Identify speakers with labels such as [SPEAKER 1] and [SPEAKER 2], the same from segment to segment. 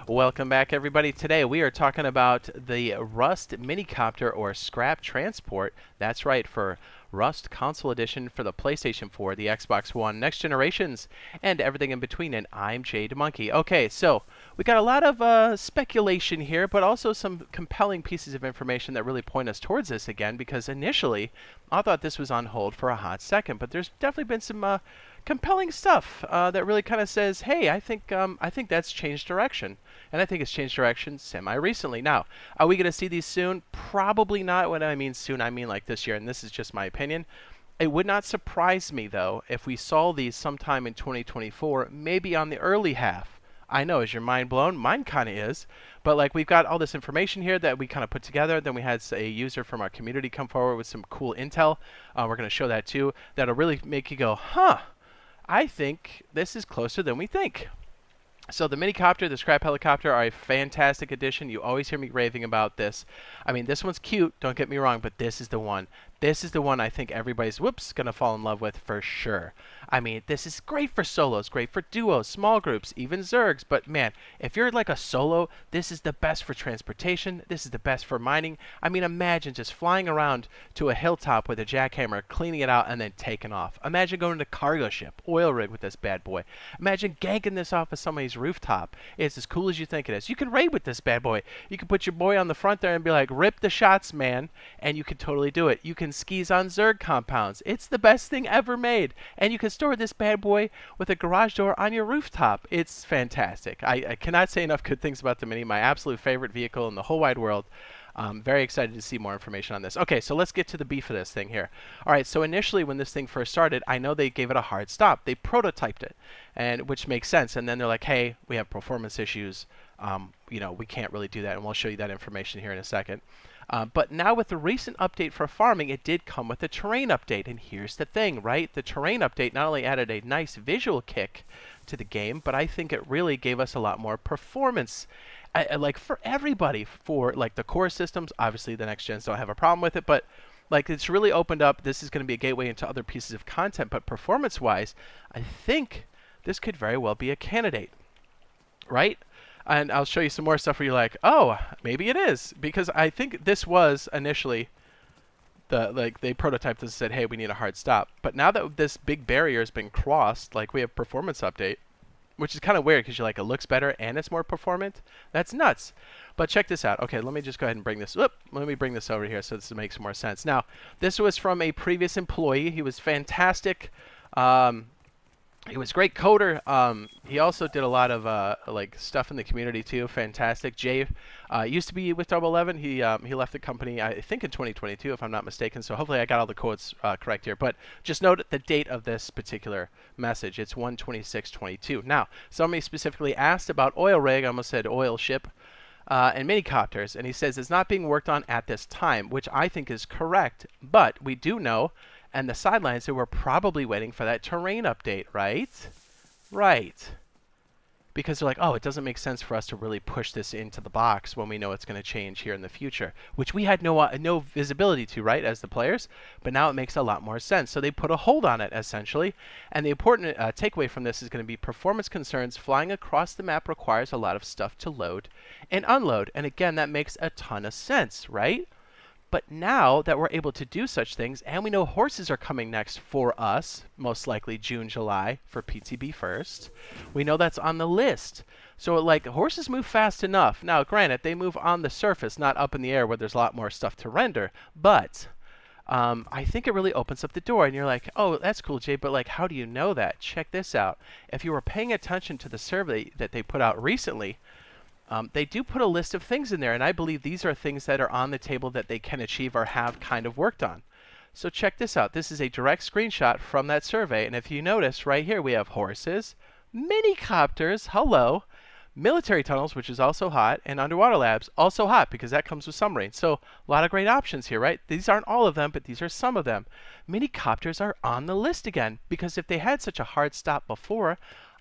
[SPEAKER 1] Welcome back, everybody. Today we are talking about the Rust minicopter or scrap transport. That's right, for Rust Console Edition for the PlayStation 4, the Xbox One, Next Generations, and everything in between. And I'm Jade Monkey. Okay, so we got a lot of speculation here, but also some compelling pieces of information that really point us towards this again. Because initially, I thought this was on hold for a hot second, but there's definitely been some compelling stuff that really kind of says, hey, I think that's changed direction, and I think it's changed direction semi-recently. Now, are we going to see these soon? Probably not. When I mean soon, I mean like this year, and this is just my opinion. It would not surprise me, though, if we saw these sometime in 2024, maybe on the early half. I know, is your mind blown? Mine kind of is. But like, we've got all this information here that we kind of put together. Then we had a user from our community come forward with some cool intel. We're going to show that too. That'll really make you go, huh. I think this is closer than we think. So the minicopter, the scrap helicopter, are a fantastic addition. You always hear me raving about this. I mean, this one's cute, don't get me wrong, but this is the one. This is the one I think everybody's, going to fall in love with for sure. I mean, this is great for solos, great for duos, small groups, even Zergs. But man, if you're like a solo, this is the best for transportation. This is the best for mining. I mean, imagine just flying around to a hilltop with a jackhammer, cleaning it out, and then taking off. Imagine going to cargo ship, oil rig with this bad boy. Imagine ganking this off of somebody's rooftop. It's as cool as you think it is. You can raid with this bad boy. You can put your boy on the front there and be like, rip the shots, man. And you can totally do it. You can skis on Zerg compounds. It's the best thing ever made. And you can store this bad boy with a garage door on your rooftop. It's fantastic. I cannot say enough good things about the Mini. My absolute favorite vehicle in the whole wide world. I'm very excited to see more information on this. Okay, so let's get to the beef of this thing here. All right, so initially when this thing first started, I know they gave it a hard stop. They prototyped it, and which makes sense. And then they're like, hey, we have performance issues. We can't really do that, and we'll show you that information here in a second. But now with the recent update for farming, it did come with a terrain update. And here's the thing, right? The terrain update not only added a nice visual kick to the game, but I think it really gave us a lot more performance. Like for everybody, for like the core systems, obviously the next gens don't have a problem with it, but like it's really opened up. This is going to be a gateway into other pieces of content, but performance-wise, I think this could very well be a candidate, right? And I'll show you some more stuff where you're like, oh, maybe it is, because I think this was initially they prototyped this and said, hey, we need a hard stop. But now that this big barrier has been crossed, like we have performance update, which is kind of weird because you're like, it looks better and it's more performant. That's nuts. But check this out. Okay, let me just go ahead and bring this. Let me bring this over here so this makes more sense. Now, this was from a previous employee. He was fantastic. He was a great coder. He also did a lot of like stuff in the community too. Fantastic. Jade used to be with Double 11. He left the company, I think, in 2022, if I'm not mistaken. So hopefully I got all the codes correct here. But just note the date of this particular message. It's 1/26/22. Now, somebody specifically asked about oil rig. I almost said oil ship. And minicopters, and he says it's not being worked on at this time, which I think is correct. But we do know, and the sidelines, that we're probably waiting for that terrain update, right? Right. Because they're like, oh, it doesn't make sense for us to really push this into the box when we know it's going to change here in the future, which we had no visibility to, right, as the players. But now it makes a lot more sense. So they put a hold on it, essentially. And the important takeaway from this is going to be performance concerns. Flying across the map requires a lot of stuff to load and unload. And again, that makes a ton of sense, right? But now that we're able to do such things, and we know horses are coming next for us, most likely June, July, for PTB first, we know that's on the list. So, like, horses move fast enough. Now, granted, they move on the surface, not up in the air where there's a lot more stuff to render. But I think it really opens up the door. And you're like, oh, that's cool, Jay, but, like, how do you know that? Check this out. If you were paying attention to the survey that they put out recently, they do put a list of things in there, and I believe these are things that are on the table that they can achieve or have kind of worked on. So check this out. This is a direct screenshot from that survey, and if you notice right here, we have horses, minicopters, hello, military tunnels, which is also hot, and underwater labs, also hot because that comes with submarines. So a lot of great options here, right? These aren't all of them, but these are some of them. Minicopters are on the list again, because if they had such a hard stop before,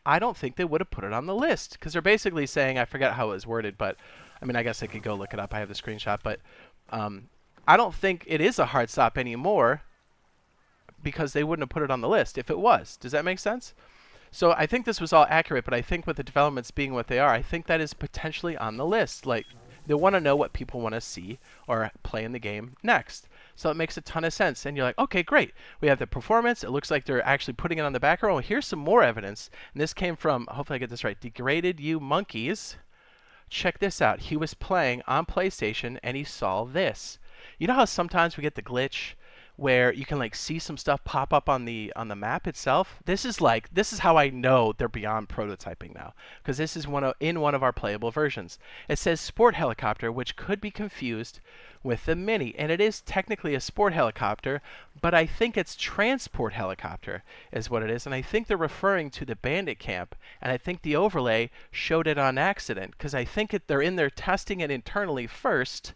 [SPEAKER 1] I don't think they would have put it on the list, because they're basically saying, I forget how it was worded, but I mean, I guess I could go look it up. I have the screenshot, but I don't think it is a hard stop anymore because they wouldn't have put it on the list if it was. Does that make sense? So I think this was all accurate, but I think with the developments being what they are, I think that is potentially on the list. Like, they want to know what people want to see or play in the game next. So it makes a ton of sense. And you're like, okay, great. We have the performance. It looks like they're actually putting it on the background. Well, here's some more evidence. And this came from, hopefully I get this right, Degraded You Monkeys. Check this out. He was playing on PlayStation and he saw this. You know how sometimes we get the glitch where you can like see some stuff pop up on the map itself? This is how I know they're beyond prototyping now, because this is in one of our playable versions. It says sport helicopter, which could be confused with the Mini, and it is technically a sport helicopter, but I think it's transport helicopter is what it is, and I think they're referring to the bandit camp, and I think the overlay showed it on accident, because I think they're in there testing it internally first,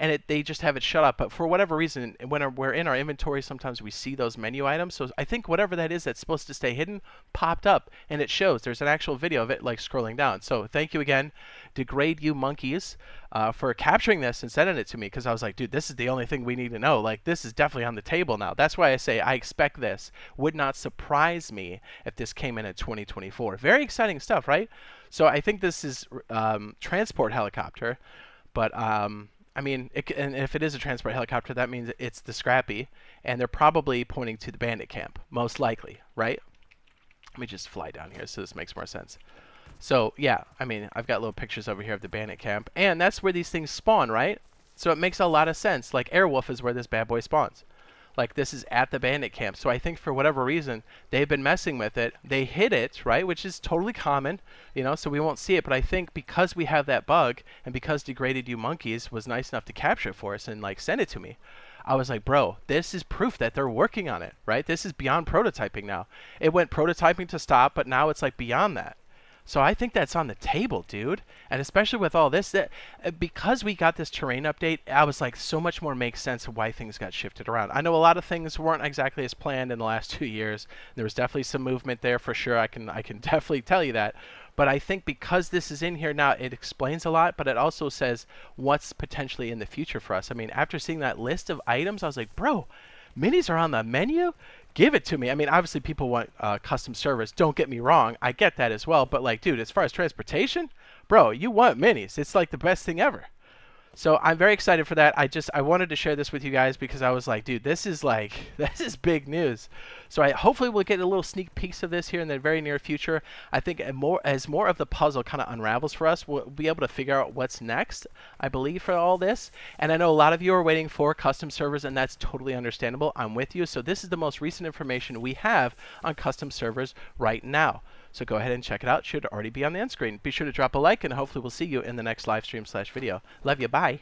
[SPEAKER 1] and they just have it shut up. But for whatever reason, when we're in our inventory, sometimes we see those menu items. So I think whatever that is that's supposed to stay hidden popped up, and it shows. There's an actual video of it like scrolling down. So thank you again, Degrade You Monkeys, for capturing this and sending it to me, because I was like, dude, this is the only thing we need to know. Like, this is definitely on the table now. That's why I say I expect this. Would not surprise me if this came in 2024. Very exciting stuff, right? So I think this is transport helicopter, but I mean, and if it is a transport helicopter, that means it's the Scrappy, and they're probably pointing to the bandit camp, most likely, right? Let me just fly down here so this makes more sense. So, yeah, I mean, I've got little pictures over here of the bandit camp, and that's where these things spawn, right? So it makes a lot of sense. Like, Airwolf is where this bad boy spawns. Like, this is at the bandit camp. So I think for whatever reason, they've been messing with it. They hid it, right, which is totally common, you know, so we won't see it. But I think because we have that bug, and because Degraded You Monkeys was nice enough to capture it for us and, like, send it to me, I was like, bro, this is proof that they're working on it, right? This is beyond prototyping now. It went prototyping to stop, but now it's, like, beyond that. So I think that's on the table, dude. And especially with all this, because we got this terrain update, I was like, so much more makes sense of why things got shifted around. I know a lot of things weren't exactly as planned in the last 2 years. There was definitely some movement there for sure. I can definitely tell you that. But I think because this is in here now, it explains a lot, but it also says what's potentially in the future for us. I mean, after seeing that list of items, I was like, bro, minis are on the menu? Give it to me. I mean, obviously people want custom servers. Don't get me wrong. I get that as well. But like, dude, as far as transportation, bro, you want minis. It's like the best thing ever. So I'm very excited for that. I wanted to share this with you guys because I was like, dude, this is big news. So hopefully we'll get a little sneak peeks of this here in the very near future. I think as more of the puzzle kind of unravels for us, we'll be able to figure out what's next, I believe, for all this. And I know a lot of you are waiting for custom servers, and that's totally understandable. I'm with you. So this is the most recent information we have on custom servers right now. So go ahead and check it out. It should already be on the end screen. Be sure to drop a like, and hopefully we'll see you in the next live stream /video. Love you. Bye.